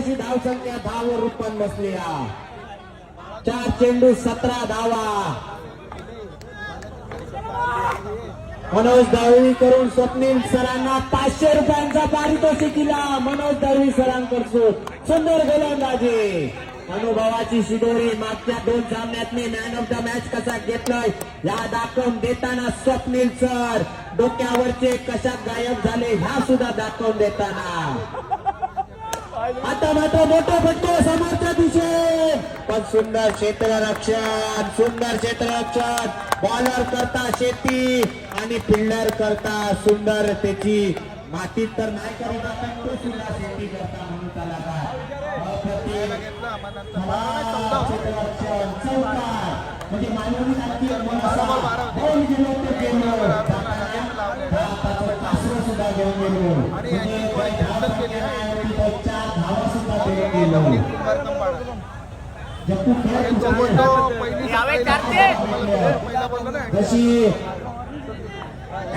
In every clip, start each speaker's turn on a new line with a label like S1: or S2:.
S1: तशी धावसंख्या 10 वर रूपान बसली. 4 चेंडू 17 धावा. मनोज दळवी करून स्वप्नील सरांना 500 रुपयांचा पारितोषिक दिला. मनोज दळवी सरांकडून सुंदर गोलंदाजी. अनुभवाची शिदोरी. मागच्या 2 सामन्यात मॅन ऑफ द मॅच कसा घेतलाय या दाखवून देताना स्वप्नील सर डोक्यावरचे कशात गायब झाले ह्या सुद्धा दाखवून देताना. आता मात्र मोठं फटके समोरच्या दिशे पण सुंदर क्षेत्ररक्षण. सुंदर क्षेत्ररक्षण. बॉलर करता शेती आणि फिल्डर करता सुंदर त्याची मातीत तर नाही करत आपण तो सुद्धा शेती करता म्हणून त्याला काय क्षेत्ररक्षण चौकार म्हणजे मानवी सुद्धा घेऊन गेलो जशी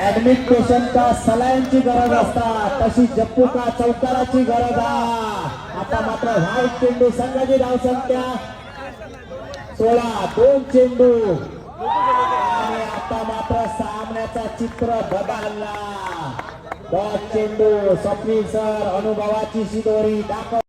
S1: ऍडमिट पेशंटला सलाईनची गरज असतात तशी जप्पू का चौकाराची गरज आहे. आता मात्र व्हाईट चेंडू संघाची धावसंख्या 16. 2 चेंडू आणि आता मात्र सामन्याचा चित्र बदलला. 10 चेंडू. स्वप्नील सर अनुभवाची शिदोरी दाखव.